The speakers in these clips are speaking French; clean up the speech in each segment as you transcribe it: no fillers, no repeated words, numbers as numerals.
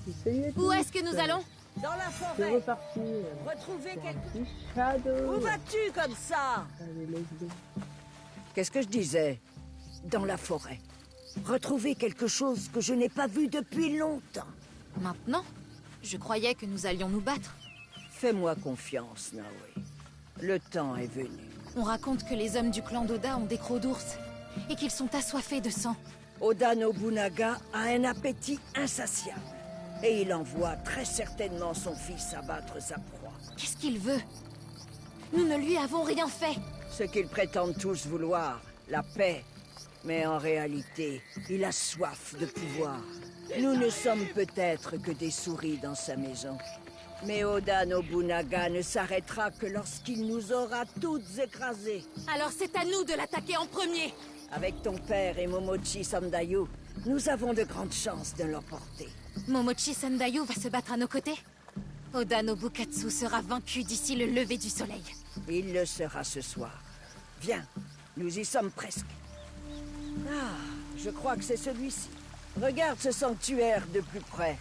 Essayez Où tout. est-ce que nous allons? Dans la C'est forêt. reparti. Retrouver Pour un quelque... petit Shadow. Où vas-tu comme ça? Allez, let's go. Qu'est-ce que je disais? Dans la forêt. Retrouver quelque chose que je n'ai pas vu depuis longtemps. Maintenant? Je croyais que nous allions nous battre. Fais-moi confiance, Naoe. Le temps est venu. On raconte que les hommes du clan d'Oda ont des crocs d'ours et qu'ils sont assoiffés de sang. Oda Nobunaga a un appétit insatiable. Et il envoie très certainement son fils abattre sa proie. Qu'est-ce qu'il veut? Nous ne lui avons rien fait. Ce qu'ils prétendent tous vouloir, la paix. Mais en réalité, il a soif de pouvoir. Nous ne sommes peut-être que des souris dans sa maison. Mais Oda Nobunaga ne s'arrêtera que lorsqu'il nous aura toutes écrasées. Alors c'est à nous de l'attaquer en premier. Avec ton père et Momochi Sandayu, nous avons de grandes chances de l'emporter. Momochi Sandayu va se battre à nos côtés. Oda Nobukatsu sera vaincu d'ici le lever du soleil. Il le sera ce soir. Viens, nous y sommes presque. Ah, je crois que c'est celui-ci. Regarde ce sanctuaire de plus près.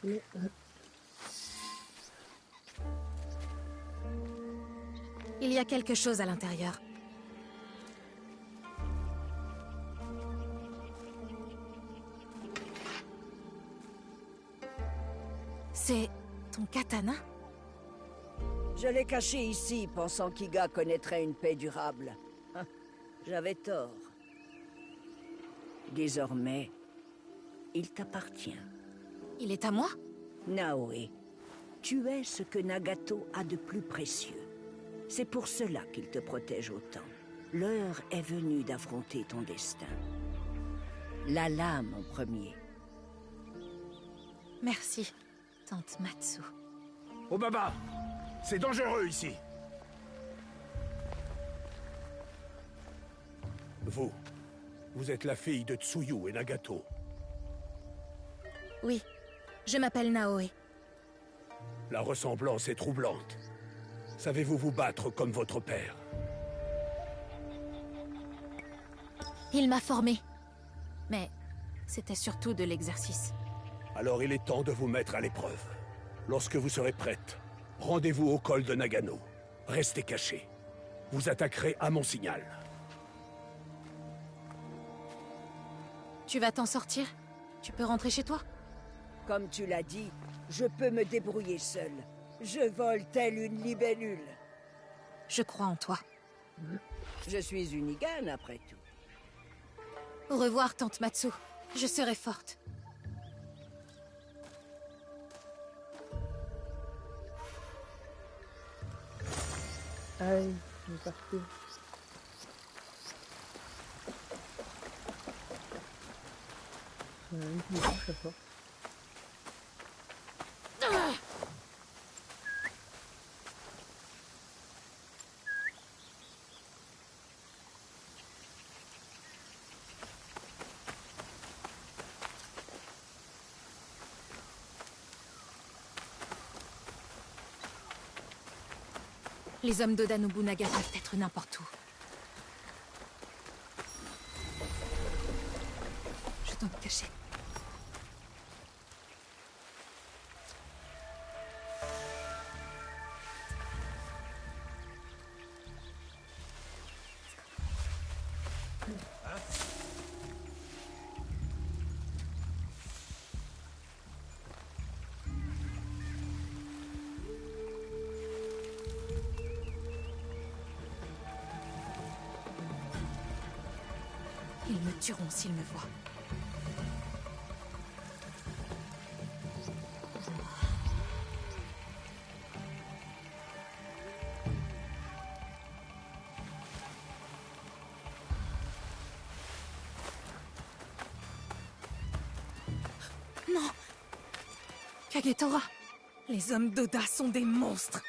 Allez, Il y a quelque chose à l'intérieur. C'est ton katana? Je l'ai caché ici, pensant qu'Iga connaîtrait une paix durable. Hein, j'avais tort. Désormais, il t'appartient. Il est à moi? Naoe, tu es ce que Nagato a de plus précieux. C'est pour cela qu'il te protège autant. L'heure est venue d'affronter ton destin. La lame en premier. Merci, tante Matsu. Obaba, c'est dangereux ici. Vous êtes la fille de Tsuyu et Nagato. Oui, je m'appelle Naoe. La ressemblance est troublante. Savez-vous vous battre comme votre père? Il m'a formée. Mais c'était surtout de l'exercice. Alors il est temps de vous mettre à l'épreuve. Lorsque vous serez prête, rendez-vous au col de Nagano. Restez cachés. Vous attaquerez à mon signal. Tu vas t'en sortir? Tu peux rentrer chez toi? Comme tu l'as dit, je peux me débrouiller seule. Je vole telle une libellule. Je crois en toi. Je suis une Igane, après tout. Au revoir, tante Matsu. Je serai forte. Aïe, il est parti. Il est très fort. Les hommes d'Oda Nobunaga peuvent être n'importe où. Je dois me cacher. Ils me tueront s'ils me voient. Non! Kagetora! Les hommes d'Oda sont des monstres!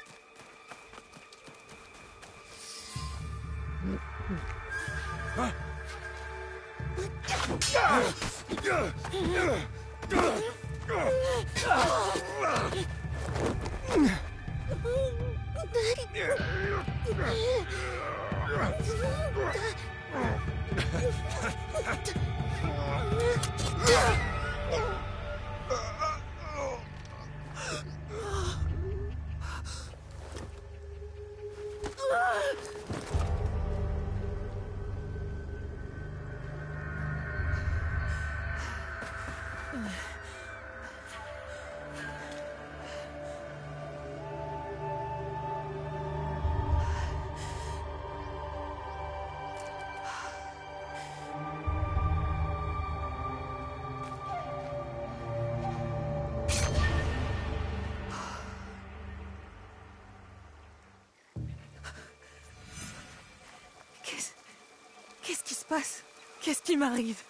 Qu'est-ce qui se passe? Qu'est-ce qui m'arrive?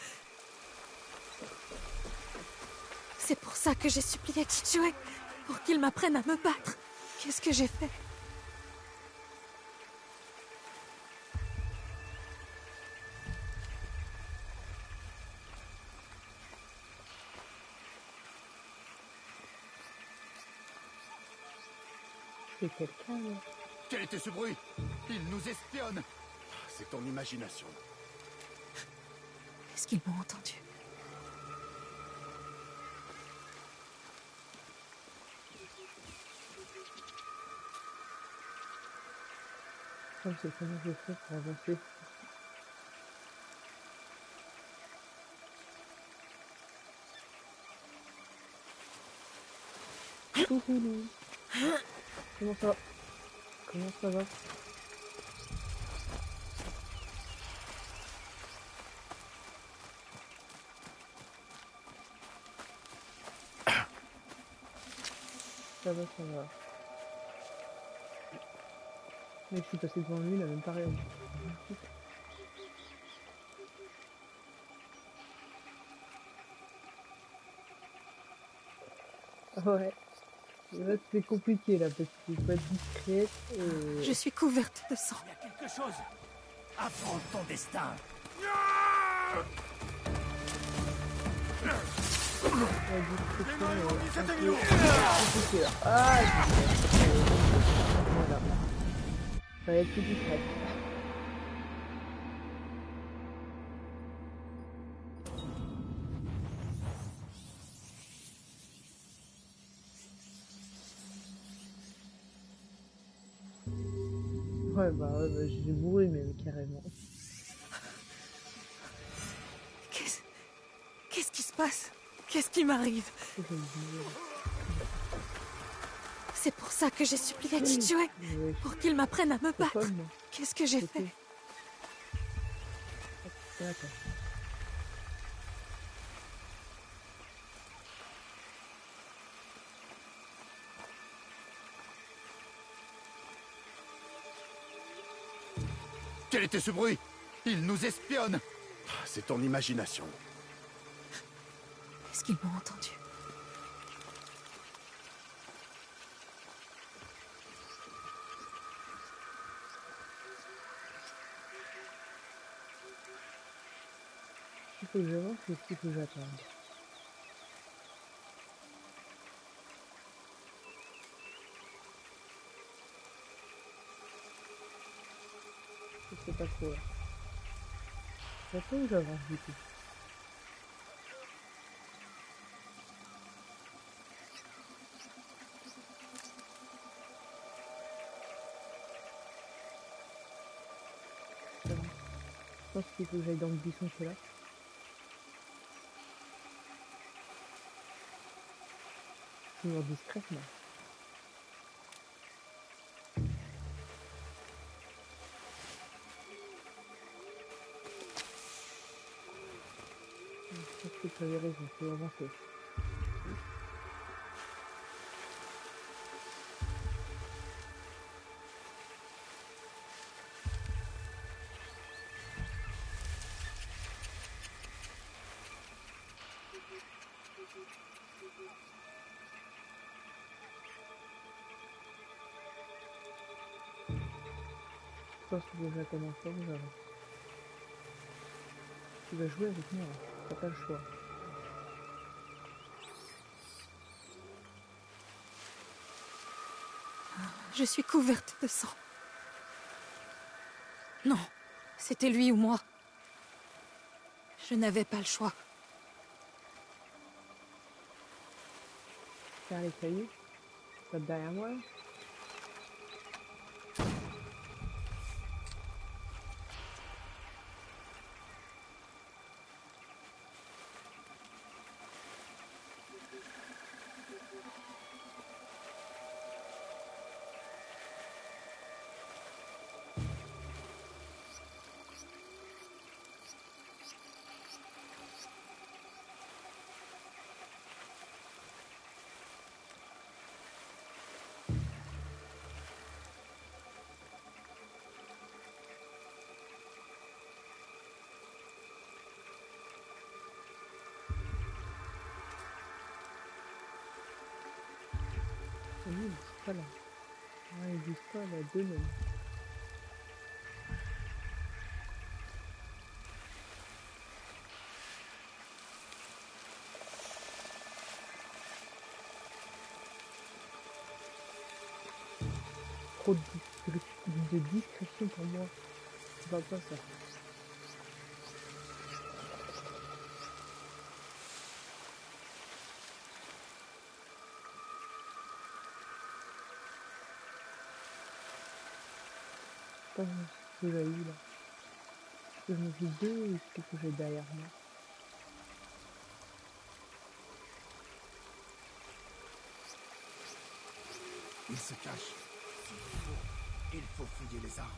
C'est pour ça que j'ai supplié Chichue, pour qu'il m'apprenne à me battre. Qu'est-ce que j'ai fait? C'est quelqu'un, là. Quel était ce bruit? Il nous espionne. C'est ton imagination. Est-ce qu'ils m'ont entendu? Je sais comment je fais pour avancer. Coucou. Comment ça va? Comment ça va? Ça va, ça va. Mais je suis passé devant lui, il a même pas réagi. Ouais. Là, c'est compliqué là, parce qu'il faut être discrète et... Je suis couverte de sang. Il y a quelque chose. Affronte ton destin. La discrétion est un peu compliquée là. Ah, voilà. Ça va être plus discret. Ouais, bah j'ai bourré même carrément. Qu'est-ce qui se passe? Qu'est-ce qui m'arrive? C'est pour ça que j'ai supplié Chichue, pour qu'il m'apprenne à me battre. Qu'est-ce que j'ai fait? D'accord. Quel était ce bruit? Il nous espionne. C'est ton imagination. Est-ce qu'ils m'ont entendu? Il faut que j'avance ou est-ce qu'il faut que j'attende? Je sais pas trop là. J'attends ou j'avance du coup? Je pense qu'il faut que j'aille dans le buisson là. Toujours discrètement. Je pense que tu avais raison, il faut avancer. Je pense que déjà commencé, nous avons. Tu vas jouer avec moi, t'as pas le choix. Je suis couverte de sang. Non, c'était lui ou moi. Je n'avais pas le choix. Faire les cailloux. Pas derrière moi. Oui, ils disent pas là. Ouais, ils disent pas là, deux même. Trop de discrétion pour moi. C'est pas ça. Pas ce que j'ai eu là. Je me suis deux ou ce que j'ai derrière moi. Il se cache. Il faut fouiller les arbres.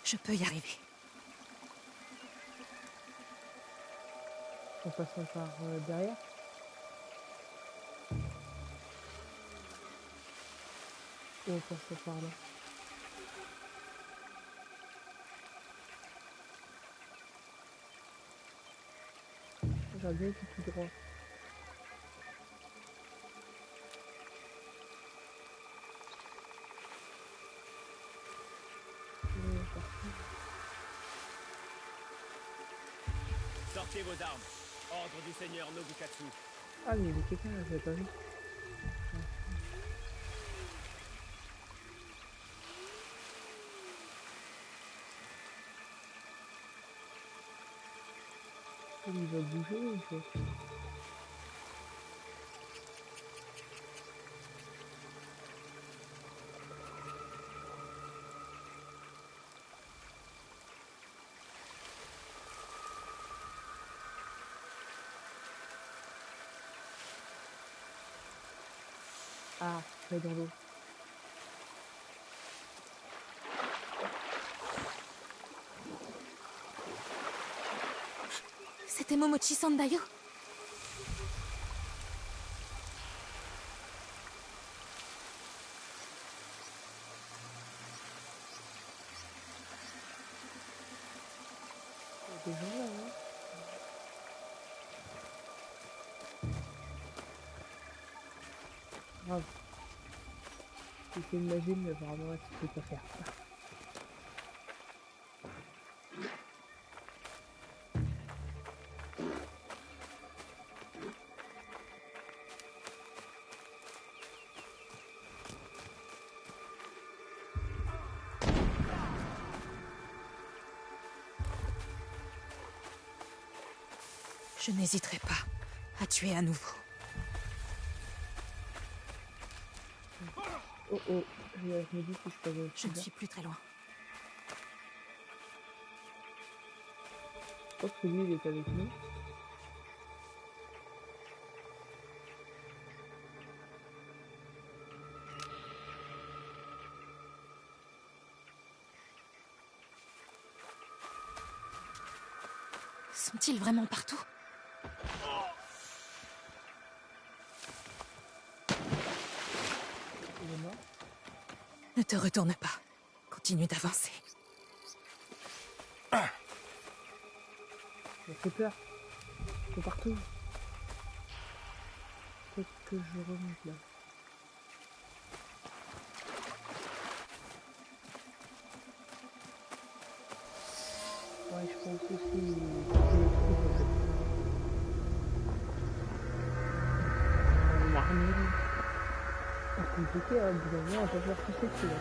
Je peux y arriver. En passant par derrière. Ou en passant par là. J'aurais bien été tout droit. Sortez vos armes. Ordre du seigneur Nobukatsu. Ah, mais il y avait quelqu'un là, j'avais pas vu. Il va bouger ou quoi? Ah, il est dans l'eau. C'était Momochi Sandayo. Il y a des gens là, hein. Grave. C'est une magie, mais vraiment, tu peux pas faire ça. Je n'hésiterai pas à tuer à nouveau. Oh oh, je me dis que je peux aller. Je ne suis plus très loin. Je pense que lui, il est avec nous. Sont-ils vraiment partout? Il est mort. Ne te retourne pas. Continue d'avancer. Ça fait peur. C'est partout. Peut-être que je remonte là. Ouais, je pense aussi que je le trouve en fait. nul. C'est compliqué, hein, au bout d'un moment, on peut faire tout ce que tu veux.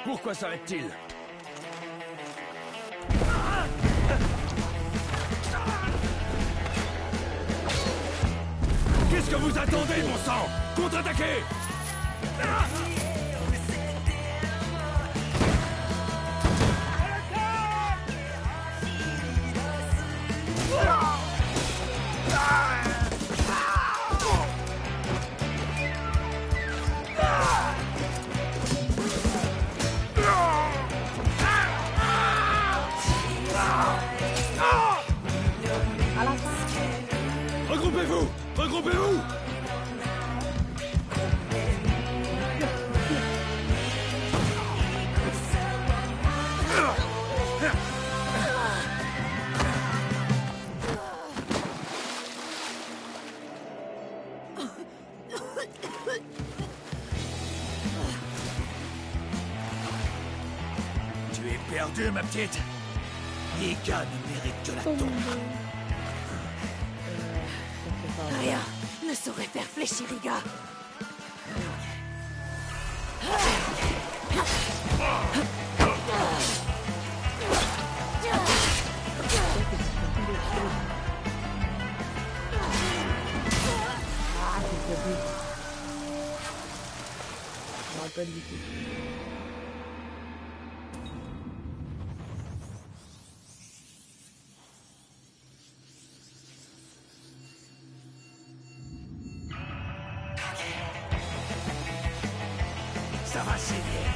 Pourquoi s'arrête-t-il? Qu'est-ce que vous attendez, bon sang? Contre-attaquez! Regroupez-vous! Regroupez-vous! Tu es perdue, ma petite. Nika ne mérite que la tombe. Rien ne saurait faire fléchir Riga. Ah, c'est pas bien. Je me rappelle du tout. Ça va saigner.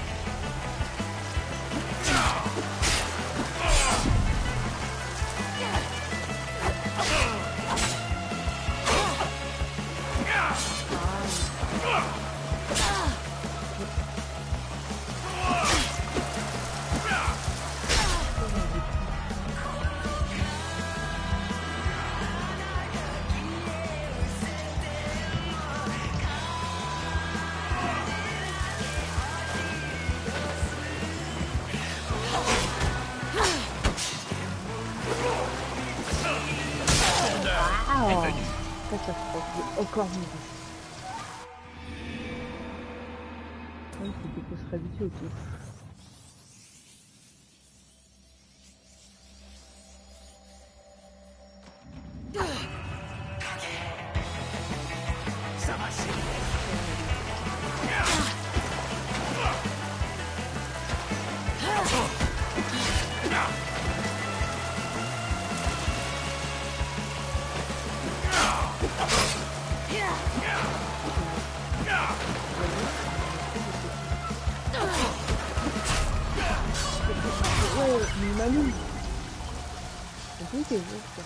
Catastrophe, encore mieux. Ouais, c'était qu'on serait habitué au tout. Ça va saigner. Oh, mais Manu! C'est plus que juste ça.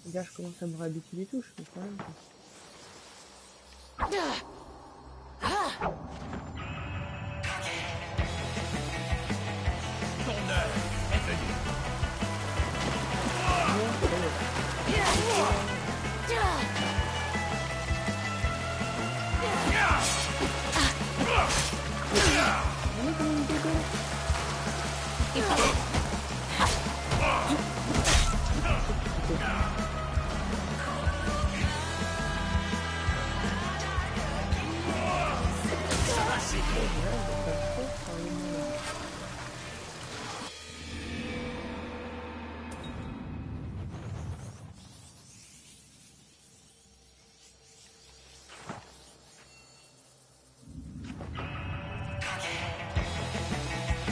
Regarde, je commence à me réhabituer les touches, mais quand même. Ton heure est venue.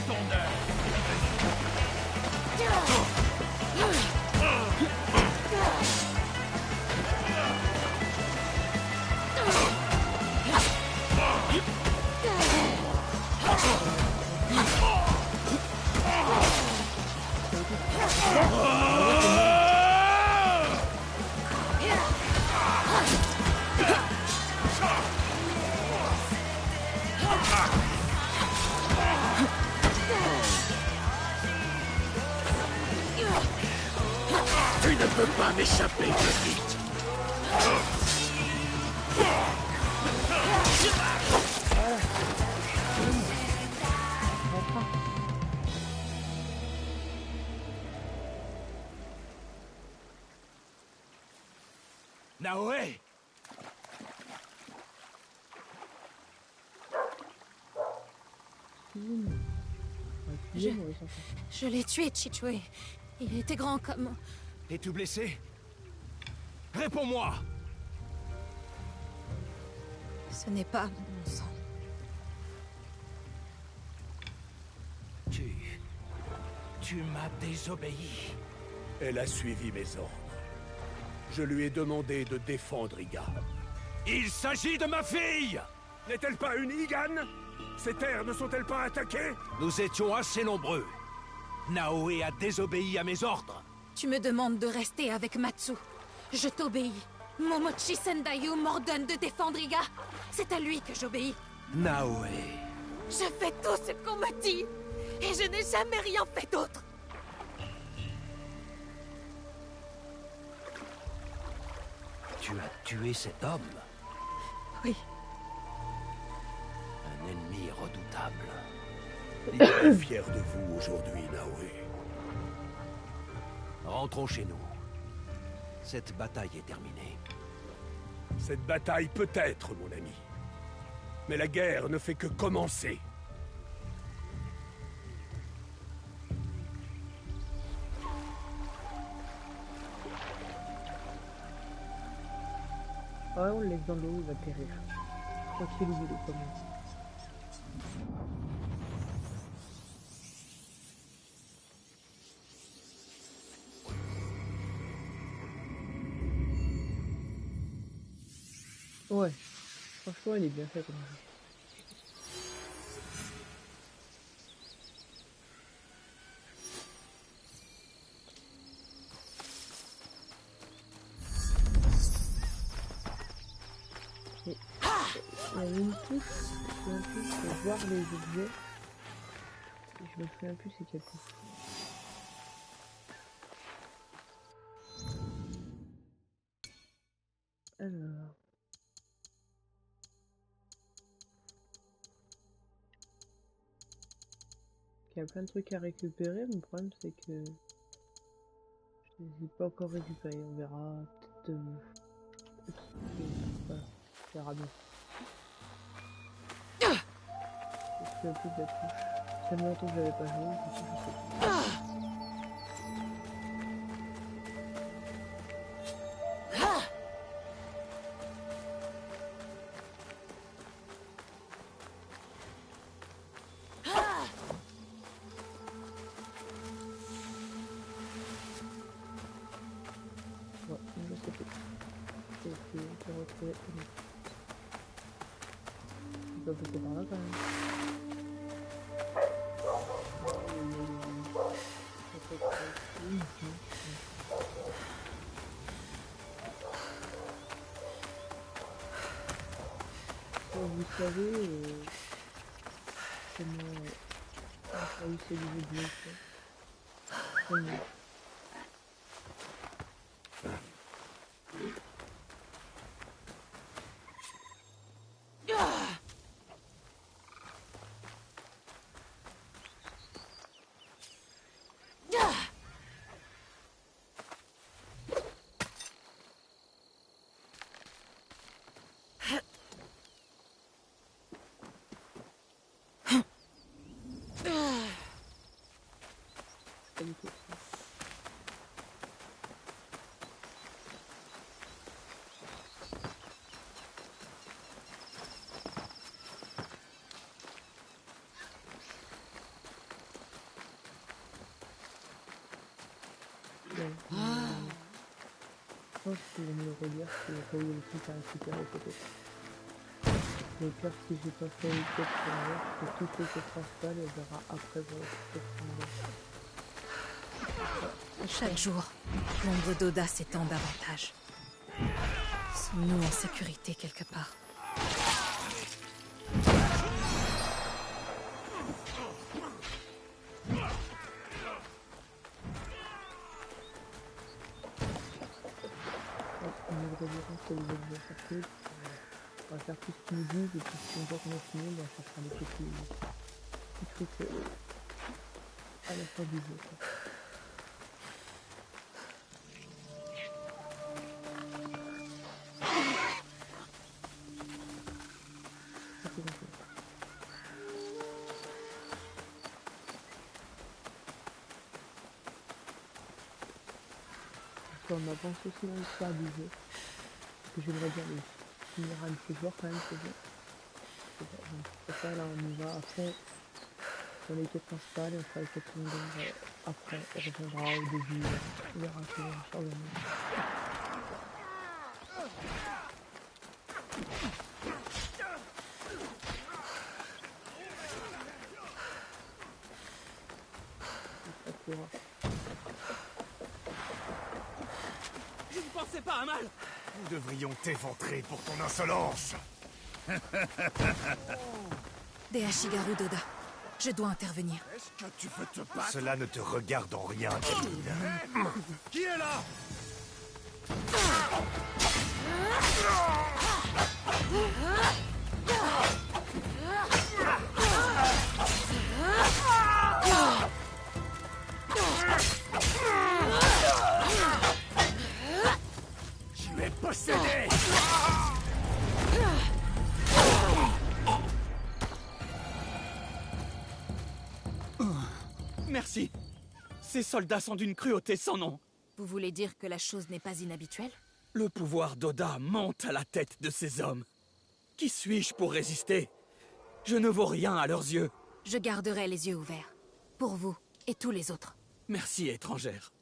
Ton heure est venue. ne peux pas m'échapper plus vite. Naoé! Je l'ai tué, Chichue. Il était grand comme... Es-tu blessé? Réponds-moi! Ce n'est pas mon sang. Tu m'as désobéi. Elle a suivi mes ordres. Je lui ai demandé de défendre Iga. Il s'agit de ma fille! N'est-elle pas une Igane? Ces terres ne sont-elles pas attaquées? Nous étions assez nombreux. Naoé a désobéi à mes ordres. Tu me demandes de rester avec Matsu. Je t'obéis. Momochi Sendayu m'ordonne de défendre Iga. C'est à lui que j'obéis. Naoé... Je fais tout ce qu'on me dit. Et je n'ai jamais rien fait d'autre. Tu as tué cet homme? Oui. Un ennemi redoutable. Il est fier de vous aujourd'hui, Naoé. Rentrons chez nous. Cette bataille est terminée. Cette bataille peut être, mon ami. Mais la guerre ne fait que commencer. Ouais, on le laisse dans l'eau, il va périr. Tranquille, il est comme ça. Ouais, franchement, il est bien fait comme ça. Il y a une touche, je me souviens plus, pour voir les objets. Je me souviens plus c'est quelle touche. Alors... Il y a plein de trucs à récupérer, mais le problème c'est que... Je les ai pas encore récupérés, on verra peut-être... Voilà, on verra bien. Je me souviens plus de la touche. Ça fait longtemps que je l'avais pas joué, je sais plus. Ouais, je sais plus. J'ai essayé de retrouver une... Je dois passer par là quand même. Vous savez comment on a eu ces niveaux de blessés. Pas du tout. Je pense que je vais me le relire, c'est là où il y a le truc à récupérer peut-être. Mais pire si j'ai pas fait une quête secondaire, parce que toutes les quêtes principales, elle verra après pour la quête secondaire. Chaque jour, l'ombre d'Oda s'étend davantage. Sommes-nous en sécurité quelque part? de révérence que les objets cherchés. On va faire tout ce qu'ils nous disent et puis une fois qu'on a fini, on va chercher les petits trucs à la fin du jeu. Quoi. On avance aussi dans l'histoire du jeu. Parce que j'aimerais bien le finir un de ces joueurs quand même, c'est bien. C'est ça, là on y va après. Dans les quêtes principales, on fera les quêtes secondaires après. On reviendra au début, on verra comment on s'organise. Je ne pensais pas à mal. Nous devrions t'éventrer pour ton insolence. Deashigaru Doda, je dois intervenir. Est-ce que tu veux te battre? Cela ne te regarde en rien, Camille. Qui est là? Tu es possédé! Merci. Ces soldats sont d'une cruauté sans nom. Vous voulez dire que la chose n'est pas inhabituelle? Le pouvoir d'Oda monte à la tête de ces hommes. Qui suis-je pour résister? Je ne vaux rien à leurs yeux. Je garderai les yeux ouverts. Pour vous et tous les autres. Merci, étrangère.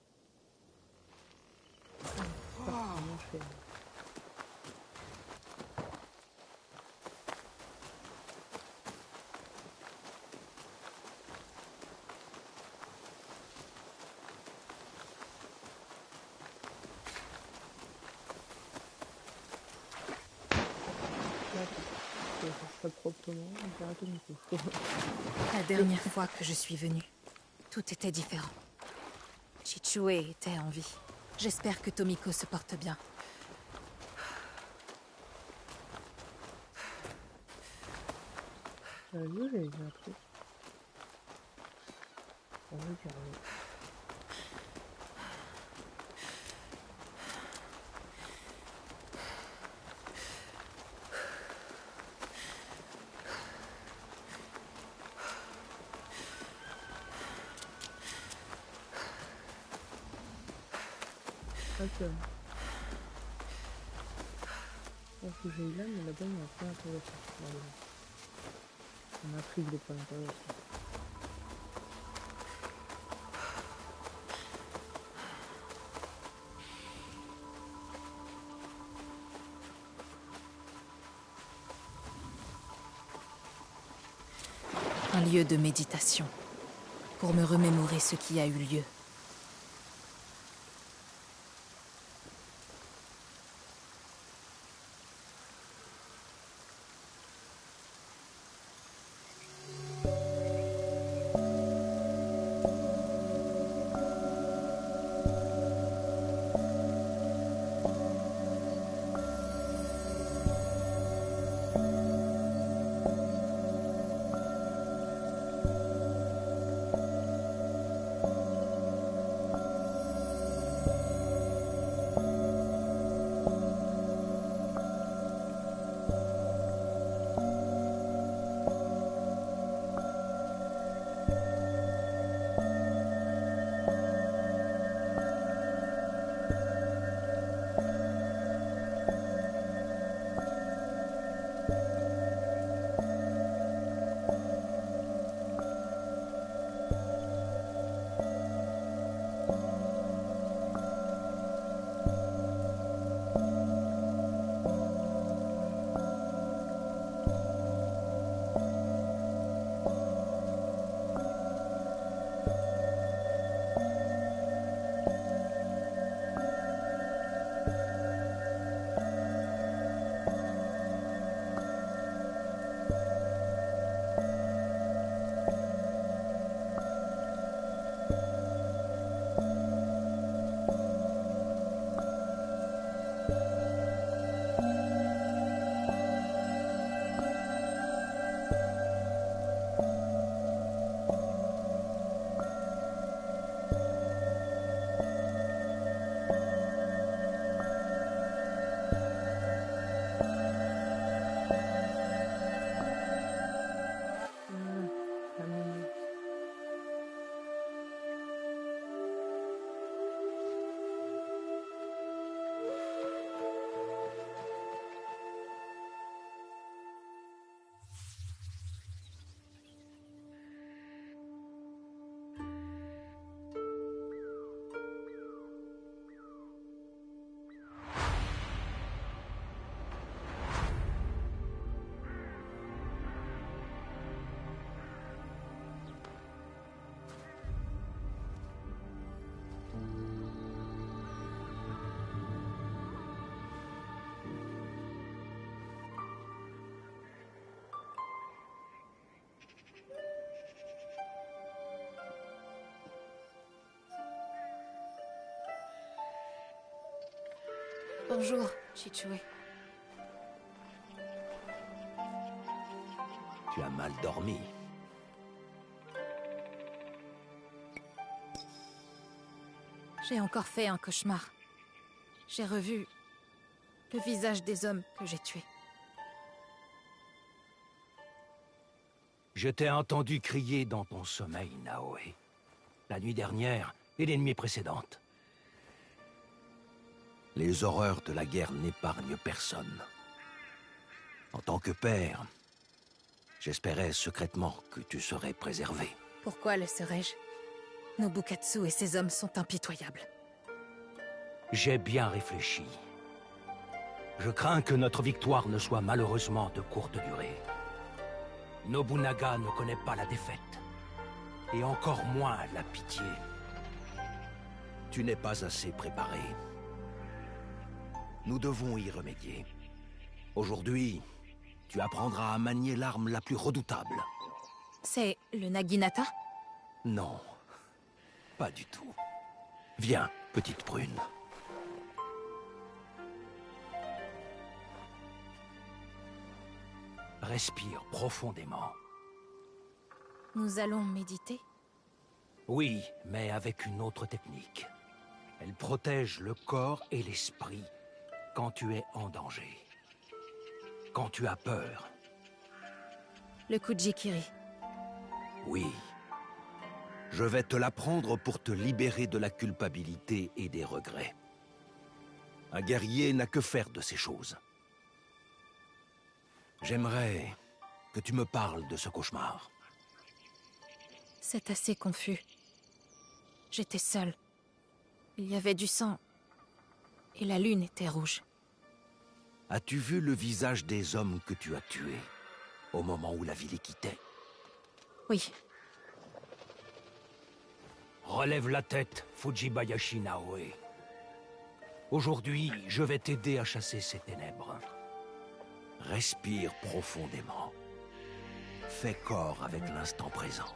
La dernière fois que je suis venue, tout était différent. Chichue était en vie. J'espère que Tomiko se porte bien. J'avais vu, j'avais vu un truc. On va dire oui. Ok. Donc j'ai eu là, mais là-bas il y a un point d'interrogation. On m'intrigue les points d'interrogation. Un lieu de méditation. Pour me remémorer ce qui a eu lieu. Bonjour, Chichue. Tu as mal dormi. J'ai encore fait un cauchemar. J'ai revu le visage des hommes que j'ai tués. Je t'ai entendu crier dans ton sommeil, Naoé. La nuit dernière et les nuits précédentes. Les horreurs de la guerre n'épargnent personne. En tant que père, j'espérais secrètement que tu serais préservé. Pourquoi le serais-je? Nobukatsu et ses hommes sont impitoyables. J'ai bien réfléchi. Je crains que notre victoire ne soit malheureusement de courte durée. Nobunaga ne connaît pas la défaite. Et encore moins la pitié. Tu n'es pas assez préparé. Nous devons y remédier. Aujourd'hui, tu apprendras à manier l'arme la plus redoutable. C'est le Naginata? Non, pas du tout. Viens, petite prune. Respire profondément. Nous allons méditer? Oui, mais avec une autre technique. Elle protège le corps et l'esprit quand tu es en danger. Quand tu as peur. Le Kujikiri. Oui. Je vais te l'apprendre pour te libérer de la culpabilité et des regrets. Un guerrier n'a que faire de ces choses. J'aimerais que tu me parles de ce cauchemar. C'est assez confus. J'étais seule. Il y avait du sang. Et la lune était rouge. As-tu vu le visage des hommes que tu as tués au moment où la vie les quittait? Oui. Relève la tête, Fujibayashi Naoé. Aujourd'hui, je vais t'aider à chasser ces ténèbres. Respire profondément. Fais corps avec l'instant présent.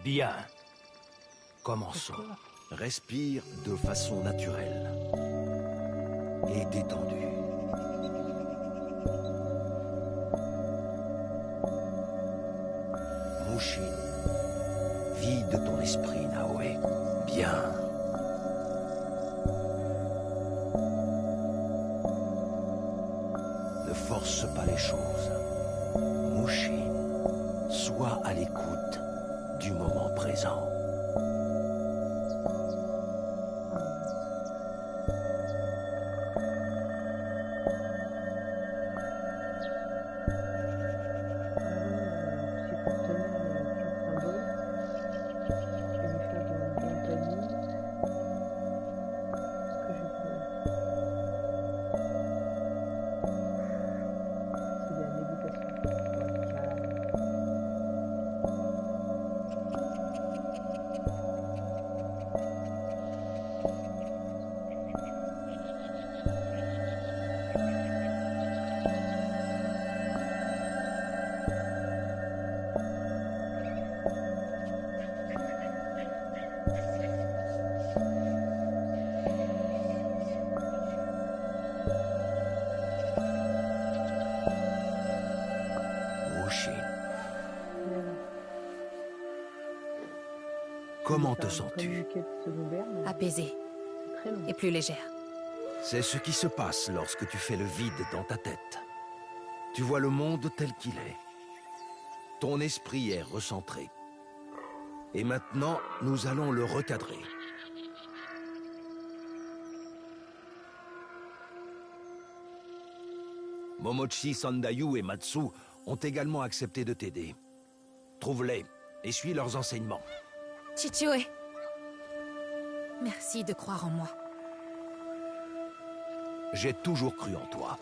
Bien. Commençons. Respire de façon naturelle. Et détendue. Mushin. Vide ton esprit, Naoé. Bien. Ne force pas les choses. Mushin. Sois à l'écoute du moment présent. Comment te sens-tu? Apaisée. Et plus légère. C'est ce qui se passe lorsque tu fais le vide dans ta tête. Tu vois le monde tel qu'il est. Ton esprit est recentré. Et maintenant, nous allons le recadrer. Momochi, Sandayu et Matsu ont également accepté de t'aider. Trouve-les et suis leurs enseignements. Chichue. Merci de croire en moi. J'ai toujours cru en toi.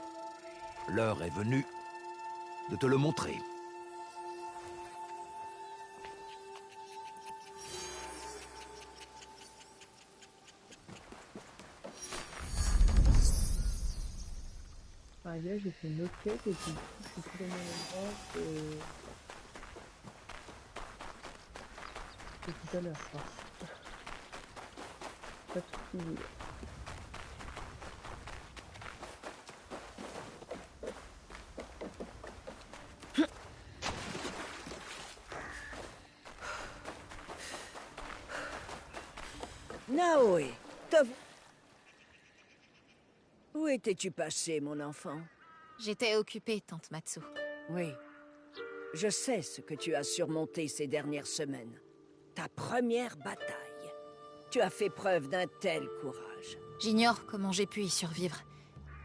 L'heure est venue de te le montrer. arrivé là, j'ai fait une autre quête et puis du coup, je suis plus dans mon endroit que tout à l'heure, quoi. Pas tout ce qu'il dit. Naoe, où étais-tu passé, mon enfant? J'étais occupée, tante Matsu. Oui, je sais ce que tu as surmonté ces dernières semaines. Ta première bataille. Tu as fait preuve d'un tel courage. J'ignore comment j'ai pu y survivre.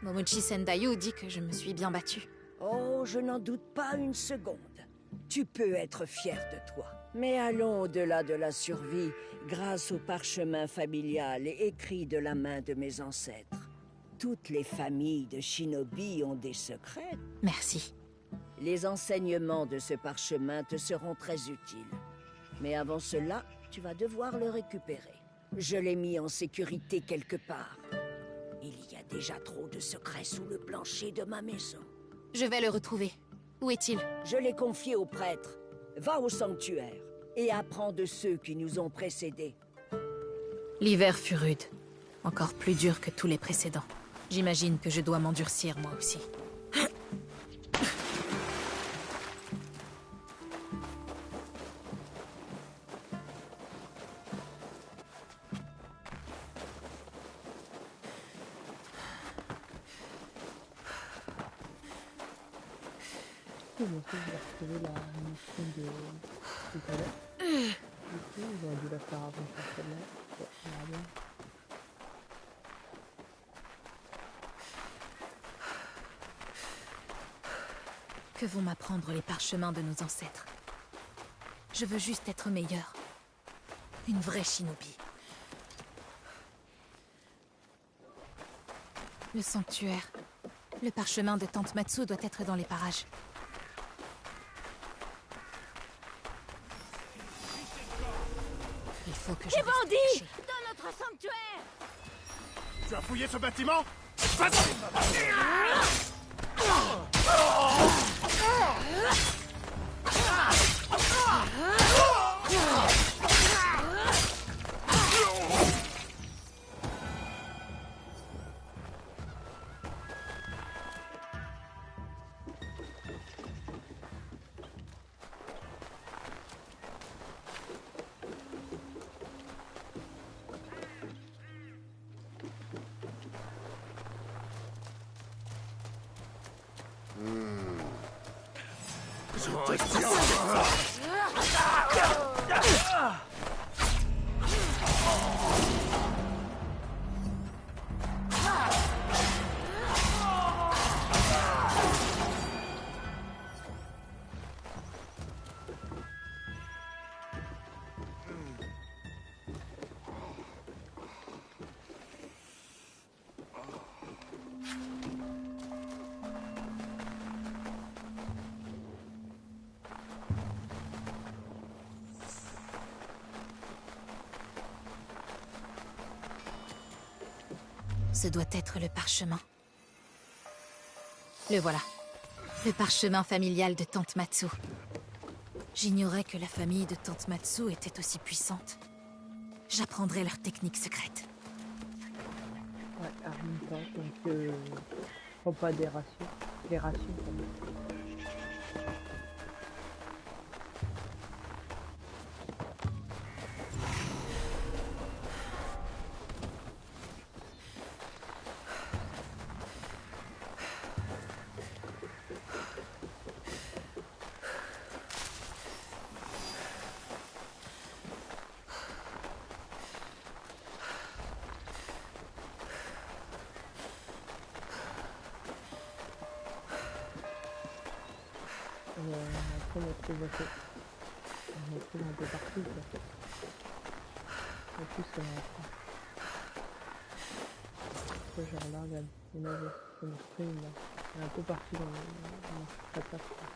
Momochi Sendayu dit que je me suis bien battue. Oh, je n'en doute pas une seconde. Tu peux être fier de toi. Mais allons au-delà de la survie, grâce au parchemin familial écrit de la main de mes ancêtres. Toutes les familles de shinobi ont des secrets. Merci. Les enseignements de ce parchemin te seront très utiles. Mais avant cela, tu vas devoir le récupérer. Je l'ai mis en sécurité quelque part. Il y a déjà trop de secrets sous le plancher de ma maison. Je vais le retrouver. Où est-il? Je l'ai confié au prêtre. Va au sanctuaire et apprends de ceux qui nous ont précédés. L'hiver fut rude. Encore plus dur que tous les précédents. J'imagine que je dois m'endurcir moi aussi. Bon, ça, je vais retrouver la mission de tout à l'heure. Du coup, j'aurais dû la faire avant pour celle-là. Ouais, on verra bien. Que vont m'apprendre les parchemins de nos ancêtres? Je veux juste être meilleure. Une vraie shinobi. Le sanctuaire. Le parchemin de tante Matsu doit être dans les parages. Il faut que je... Des reste bandits cachée. dans notre sanctuaire! Tu as fouillé ce bâtiment? Vas-y! Ce doit être le parchemin. Le voilà. Le parchemin familial de tante Matsu. J'ignorais que la famille de tante Matsu était aussi puissante. J'apprendrai leur technique secrète. Ouais, arme pas, donc prends pas des rations. Les rations, pardon. Après, on retrouve un peu partout, quoi. En plus, genre là, regarde, on a le stream, là. Il y a un peu partout dans la table, quoi.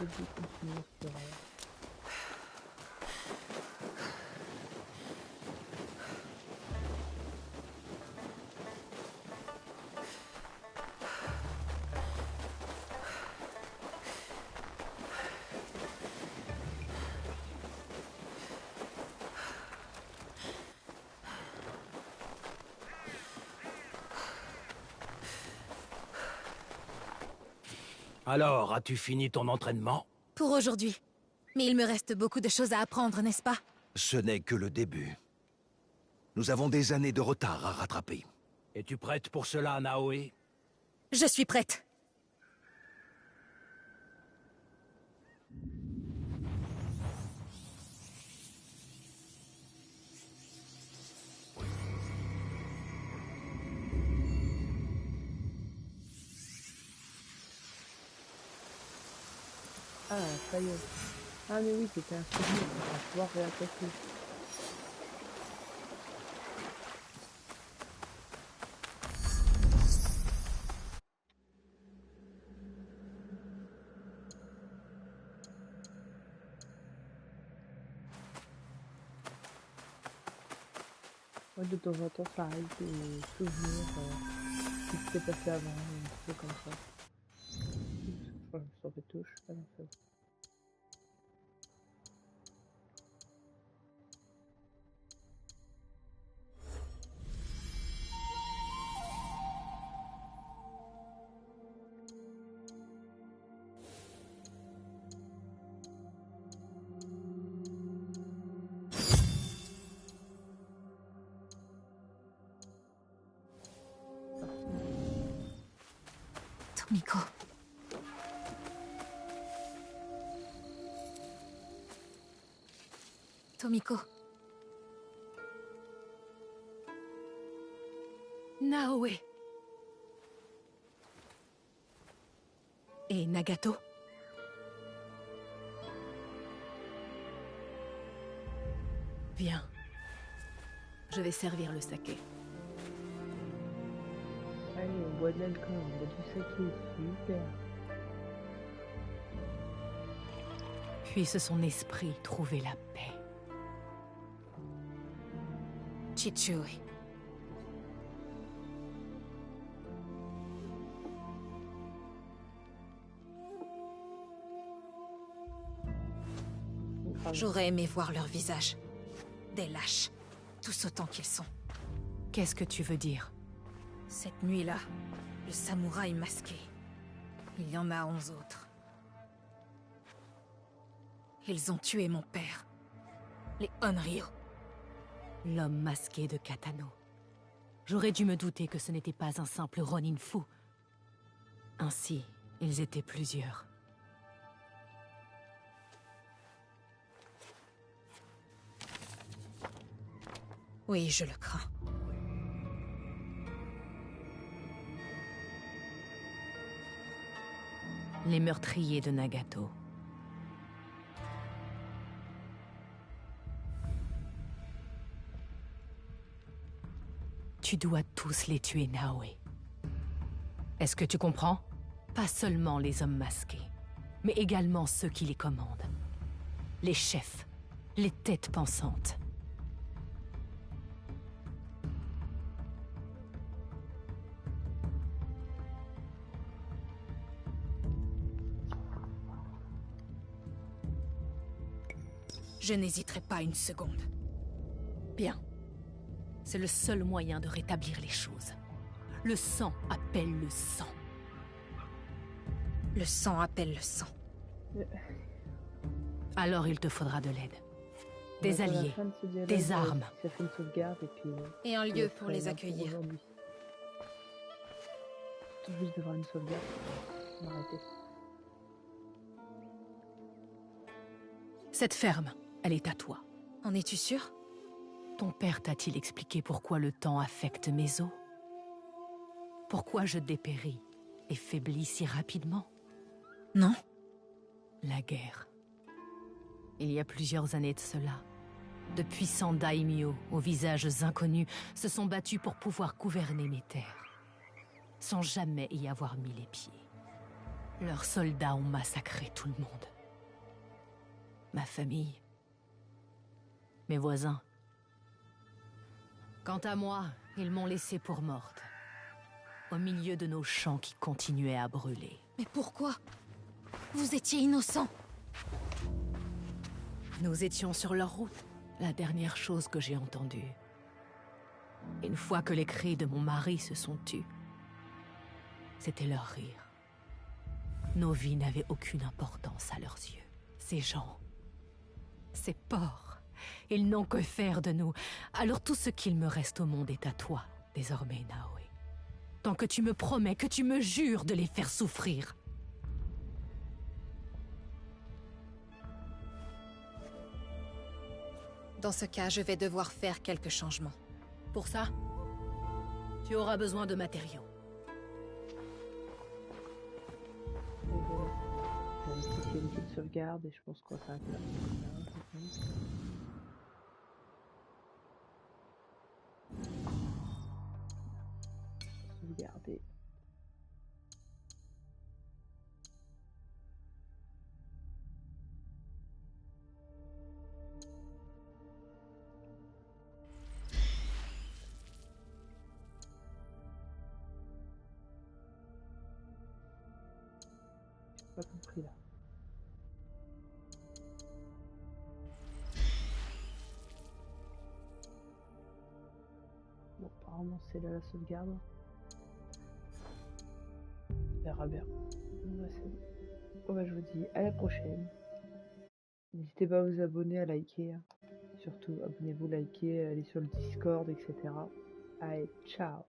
peut-être de continuer sur... Alors, as-tu fini ton entraînement? Pour aujourd'hui. Mais il me reste beaucoup de choses à apprendre, n'est-ce pas? Ce n'est que le début. Nous avons des années de retard à rattraper. Es-tu prête pour cela, Naoe? Je suis prête. Ah, ça y est. Ah mais oui, c'était un souvenir, on va pouvoir réattaquer. Moi, de temps en temps, ça arrive des souvenirs qui s'était passé avant, un petit peu comme ça. Je crois que je me suis fait touche. Ah non, c'est bon. Tomiko. Tomiko. Naoe. Et Nagato. Viens. Je vais servir le saké. Allez, on boit de l'alcool, on boit du saké, super. Puisse son esprit trouver la paix. Chichui. J'aurais aimé voir leur visage. Des lâches. Tous autant qu'ils sont. Qu'est-ce que tu veux dire? Cette nuit-là, le samouraï masqué. Il y en a 11 autres. Ils ont tué mon père. Les Onryo. L'homme masqué de Katano. J'aurais dû me douter que ce n'était pas un simple Ronin fou. Ainsi, ils étaient plusieurs. Oui, je le crains. Les meurtriers de Nagato. Tu dois tous les tuer, Naoe. Est-ce que tu comprends? Pas seulement les hommes masqués, mais également ceux qui les commandent. Les chefs, les têtes pensantes. Je n'hésiterai pas une seconde. Bien. C'est le seul moyen de rétablir les choses. Le sang appelle le sang. Le sang appelle le sang. Alors il te faudra de l'aide. Des alliés, des armes. Ça fait une sauvegarde et puis... Et un lieu pour les accueillir. Tout juste d'avoir une sauvegarde. On va arrêter. Cette ferme, elle est à toi. En es-tu sûr? Ton père t'a-t-il expliqué pourquoi le temps affecte mes os? Pourquoi je dépéris et faiblis si rapidement? Non. La guerre. Il y a plusieurs années de cela, de puissants daimyo aux visages inconnus se sont battus pour pouvoir gouverner mes terres, sans jamais y avoir mis les pieds. Leurs soldats ont massacré tout le monde. ma famille, mes voisins. Quant à moi, ils m'ont laissée pour morte, au milieu de nos champs qui continuaient à brûler. Mais pourquoi? Vous étiez innocent. Nous étions sur leur route, la dernière chose que j'ai entendue. Une fois que les cris de mon mari se sont tus, c'était leur rire. Nos vies n'avaient aucune importance à leurs yeux. Ces gens, ces porcs, ils n'ont que faire de nous. Alors tout ce qu'il me reste au monde est à toi, désormais, Naoe. Tant que tu me promets, que tu me jures de les faire souffrir. Dans ce cas, je vais devoir faire quelques changements. Pour ça, tu auras besoin de matériaux. Et voilà. Il y a une petite sauvegarde et je pense qu'on va s'arrêter là. Sauvegarder. Pas compris là. Bon, apparemment c'est là la sauvegarde. On verra bien. Bon, bah, c'est bon. Bon, bah, je vous dis à la prochaine. N'hésitez pas à vous abonner, à liker. Hein. Surtout, abonnez-vous, likez, allez sur le Discord, etc. Allez, ciao!